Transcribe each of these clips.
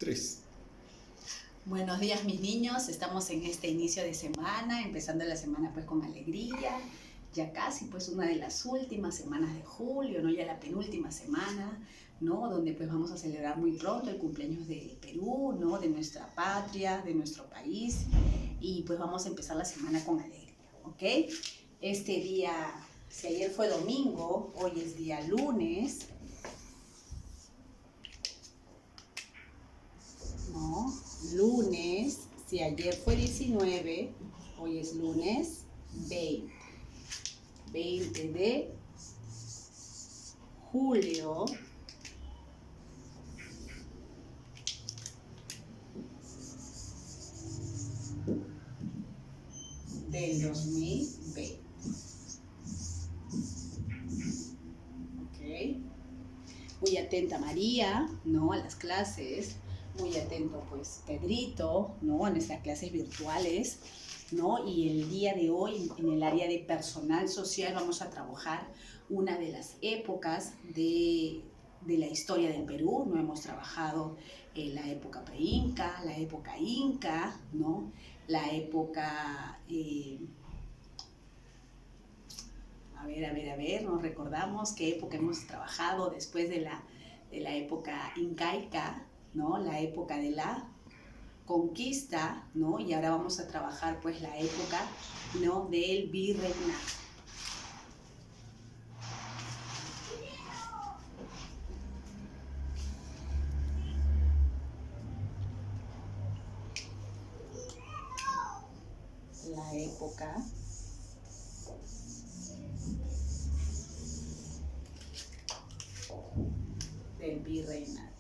Tres. Buenos días, mis niños. Estamos en este inicio de semana, empezando la semana pues con alegría. Ya casi pues una de las últimas semanas de julio, ¿no? Ya la penúltima semana, ¿no? Donde pues vamos a celebrar muy pronto el cumpleaños de Perú, ¿no? De nuestra patria, de nuestro país. Y pues vamos a empezar la semana con alegría, ¿ok? Este día, si ayer fue domingo, hoy es día lunes, ¿no? Lunes, si ayer fue 19, hoy es lunes 20. 20 de julio del 2020. ¿Ok? Muy atenta María, ¿no? A las clases. Muy atento pues Pedrito, ¿no? A nuestras clases virtuales, ¿no? Y el día de hoy en el área de personal social vamos a trabajar una de las épocas de la historia del Perú, ¿no? Hemos trabajado la época pre-inca, la época inca, ¿no? La época... a ver, nos recordamos qué época hemos trabajado después de la época incaica, ¿no? La época de la conquista, ¿no? Y ahora vamos a trabajar pues la época, ¿no? Del virreinato. La época del virreinato.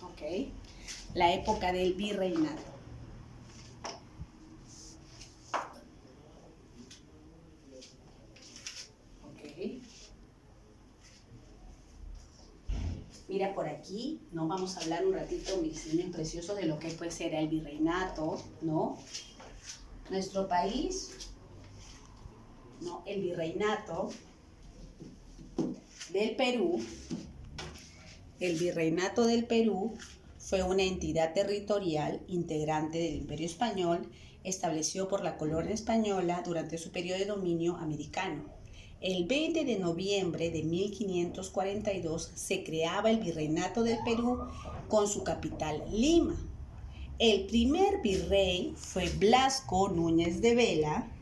¿Ok? La época del virreinato. ¿Ok? Mira por aquí, ¿no? Vamos a hablar un ratito, mis niños preciosos, de lo que puede ser el virreinato, ¿no? Nuestro país, ¿no? El virreinato del Perú. El Virreinato del Perú fue una entidad territorial integrante del Imperio Español establecido por la colonia española durante su periodo de dominio americano. El 20 de noviembre de 1542 se creaba el Virreinato del Perú con su capital Lima. El primer virrey fue Blasco Núñez de Vela,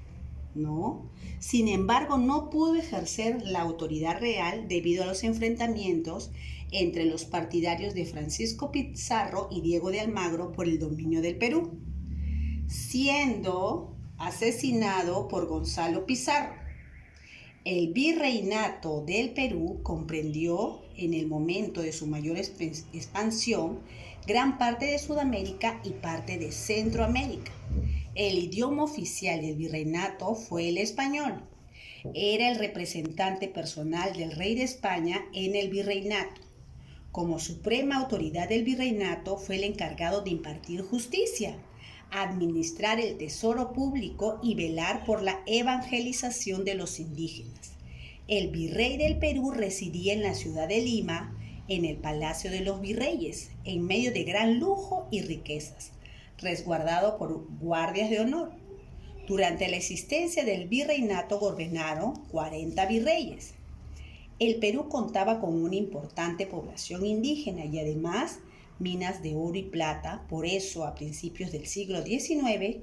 ¿no? Sin embargo, no pudo ejercer la autoridad real debido a los enfrentamientos entre los partidarios de Francisco Pizarro y Diego de Almagro por el dominio del Perú, siendo asesinado por Gonzalo Pizarro. El virreinato del Perú comprendió, en el momento de su mayor expansión, gran parte de Sudamérica y parte de Centroamérica. El idioma oficial del virreinato fue el español. Era el representante personal del rey de España en el virreinato. Como suprema autoridad del virreinato, fue el encargado de impartir justicia, administrar el tesoro público y velar por la evangelización de los indígenas. El virrey del Perú residía en la ciudad de Lima, en el Palacio de los Virreyes, en medio de gran lujo y riquezas, resguardado por guardias de honor. Durante la existencia del virreinato gobernaron 40 virreyes. El Perú contaba con una importante población indígena y además minas de oro y plata. Por eso, a principios del siglo XIX,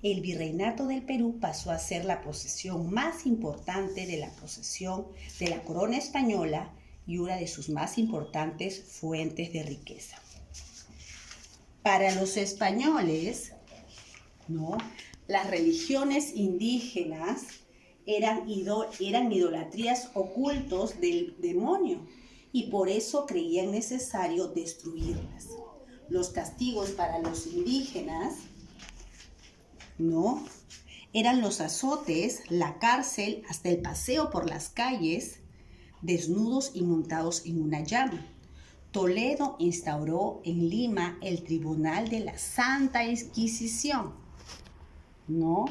el virreinato del Perú pasó a ser la posesión más importante de la posesión de la corona española y una de sus más importantes fuentes de riqueza. Para los españoles, ¿no? Las religiones indígenas eran idolatrías ocultos del demonio y por eso creían necesario destruirlas. Los castigos para los indígenas, ¿no? Eran los azotes, la cárcel, hasta el paseo por las calles, desnudos y montados en una llama. Toledo instauró en Lima el Tribunal de la Santa Inquisición. ¿no?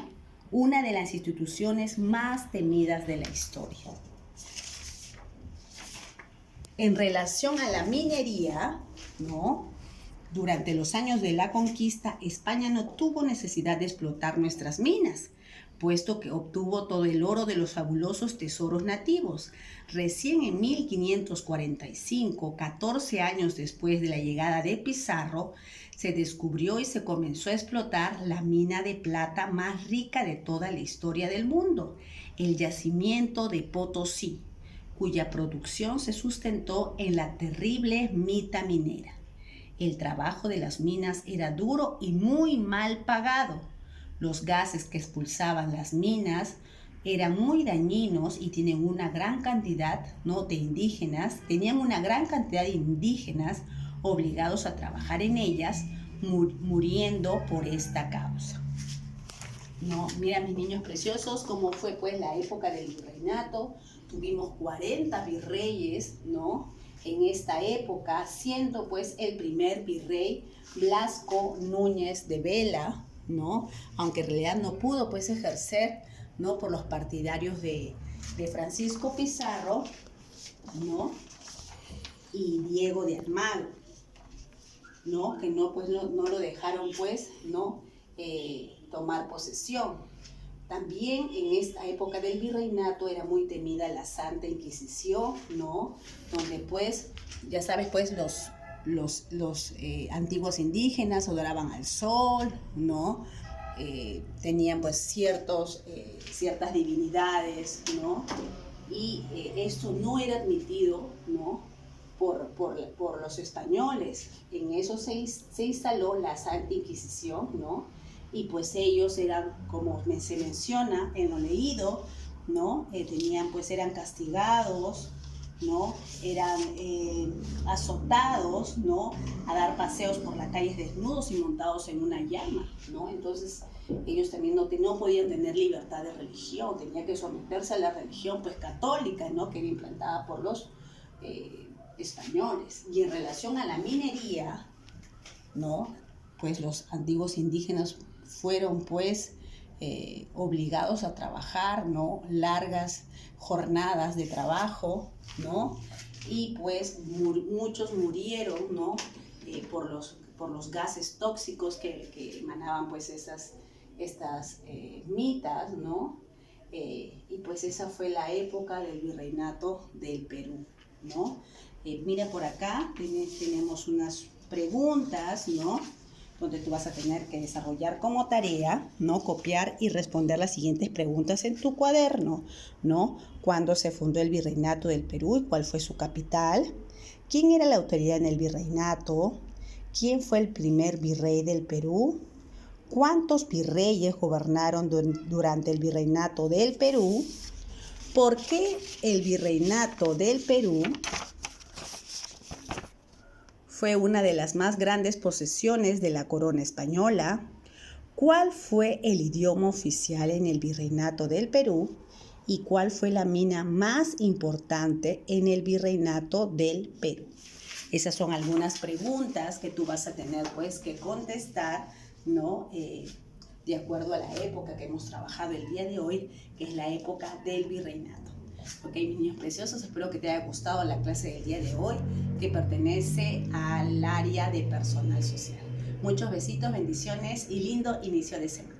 Una de las instituciones más temidas de la historia. En relación a la minería, ¿no? Durante los años de la conquista, España no tuvo necesidad de explotar nuestras minas, puesto que obtuvo todo el oro de los fabulosos tesoros nativos. Recién en 1545, 14 años después de la llegada de Pizarro, se descubrió y se comenzó a explotar la mina de plata más rica de toda la historia del mundo, el yacimiento de Potosí, cuya producción se sustentó en la terrible mita minera. El trabajo de las minas era duro y muy mal pagado. Los gases que expulsaban las minas eran muy dañinos y tenían una gran cantidad, ¿no?, de indígenas, obligados a trabajar en ellas, muriendo por esta causa. ¿No? Mira, mis niños preciosos, cómo fue pues la época del virreinato. Tuvimos 40 virreyes, ¿no?, en esta época, siendo pues el primer virrey Blasco Núñez de Vela, ¿no?, aunque en realidad no pudo pues ejercer, ¿no?, por los partidarios de Francisco Pizarro, ¿no?, y Diego de Almagro, ¿no?, que no lo dejaron pues, ¿no?, tomar posesión. También en esta época del virreinato era muy temida la Santa Inquisición, ¿no?, donde pues, ya sabes, pues los antiguos indígenas adoraban al sol, ¿no?, tenían pues ciertas divinidades, ¿no?, y esto no era admitido, ¿no?, por los españoles. En eso se instaló la Santa Inquisición, ¿no?, y pues ellos eran, como se menciona en lo leído, ¿no?, eran castigados, ¿no?, eran azotados, ¿no?, a dar paseos por las calles desnudos y montados en una llama, ¿no? Entonces ellos también no podían tener libertad de religión, tenían que someterse a la religión pues católica, ¿no?, que era implantada por los españoles. Y en relación a la minería, ¿no?, pues los antiguos indígenas fueron pues obligados a trabajar, ¿no?, largas jornadas de trabajo, ¿no?, y pues muchos murieron, ¿no?, por los gases tóxicos que emanaban pues estas mitas, ¿no? Y pues esa fue la época del virreinato del Perú, ¿no? Mira por acá, tenemos unas preguntas, ¿no?, donde tú vas a tener que desarrollar como tarea, ¿no?, copiar y responder las siguientes preguntas en tu cuaderno, ¿no? ¿Cuándo se fundó el virreinato del Perú y cuál fue su capital? ¿Quién era la autoridad en el virreinato? ¿Quién fue el primer virrey del Perú? ¿Cuántos virreyes gobernaron durante el virreinato del Perú? ¿Por qué el virreinato del Perú fue una de las más grandes posesiones de la corona española? ¿Cuál fue el idioma oficial en el virreinato del Perú? ¿Y cuál fue la mina más importante en el virreinato del Perú? Esas son algunas preguntas que tú vas a tener pues que contestar, ¿no?, de acuerdo a la época que hemos trabajado el día de hoy, que es la época del virreinato. Ok, mis niños preciosos, espero que te haya gustado la clase del día de hoy, que pertenece al área de personal social. Muchos besitos, bendiciones y lindo inicio de semana.